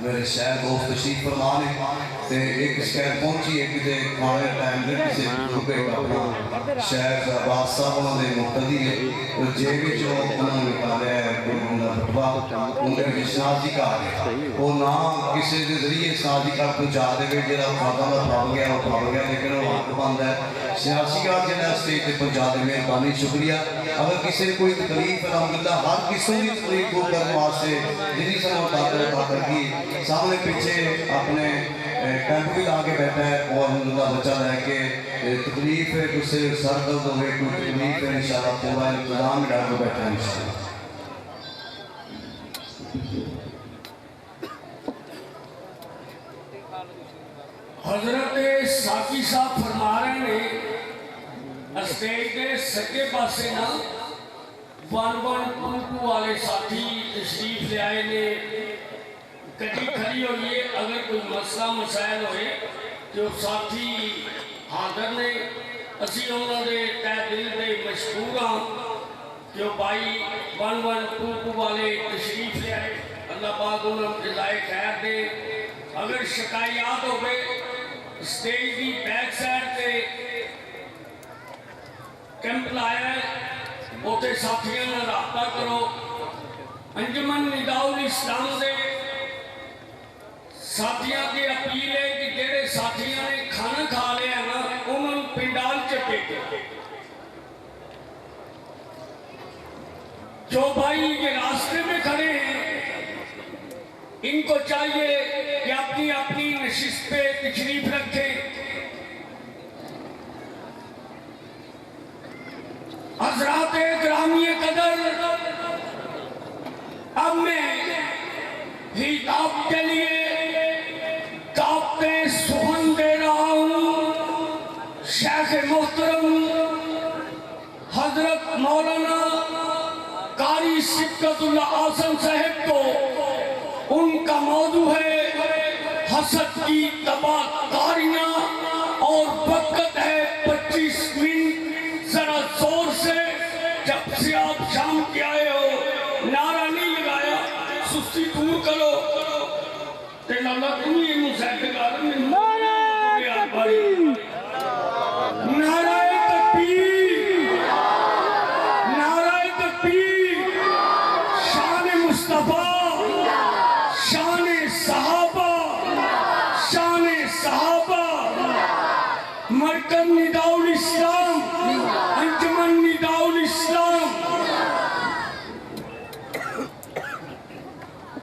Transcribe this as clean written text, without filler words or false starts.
میرے شہر دوست تشریف فرما نے ایک شکایت پہنچی ہے کہ کھانے ٹائم دے کسی گروپ ایک اپنا شہر عباس صاحب انہوں نے مقتدی ہے جیوی جو انہوں نے نکالے ہے انہوں نے بٹوا ان کے شنازی کا آگے وہ نہ کسی کے ذریعے شنازی کا پہنچا دے گئے جنہا خاتم کا پھاڑ گیا لیکن وہ حق بند ہے شنازی کا جنہا اسٹیج تے پہنچا دے مہربانی شکریہ اگر کسی نے کوئی تکلیف الحمدللہ ہر کسی کی تکلیف دور کرنے واسطے جنہی سنوں تاکر کی سامنے پیچھے اپنے کیمپ بھی آگے بیٹھا ہے اور الحمدللہ بچہ رہے کہ تکلیف ہے کچھ سے سر درد ہوئے کوئی تکلیف ہے انشاءاللہ پورا انتظام میں ڈاکر بیٹھا ہے انشاءاللہ حضرت ساقی صاحب فرما رہے ہیں اسٹیج کے سکے پاسے نا ون ٹو والے ساتھی تشریف لے آئے نے کٹی کھڑی ہوئیے اگر کوئی مسئلہ مسائل ہوئے جو ساتھی حاضر نے اسی انہوں نے تہ دل دے مشکور ہاں جو بھائی ون ٹو والے تشریف لے آئے اللہ پاک انہوں جزائے خیر دے اگر شکایات ہوئے اسٹیج کی بیک سائڈ تے کیمپ لایا ہے اوتے ساتھیاں نے رابطہ کرو انجمن نداء الاسلام سے ساتھیاں کی اپیل ہے کہ جڑے ساتھیاں نے کھانا کھا لیا نا انہوں پنڈال چپے کے جو بھائی یہ راستے میں کھڑے ہیں ان کو چاہیے کہ اپنی اپنی نشست پہ تشریف رکھیں حضرات گرامی قدر اب میں ہتاب کے لیے کعبے سخن دے رہا ہوں شیخ محترم حضرت مولانا قاری صبغت اللہ اعظم صاحب کو ان کا موضوع ہے حسد کی تباہ کاریاں اور وقت ہے 25 منٹ ذرا زور سے جب سے آپ شام کے آئے ہو نعرہ نہیں لگایا سستی دور کرو تیل اللہ تمہیں مسائل کارن میں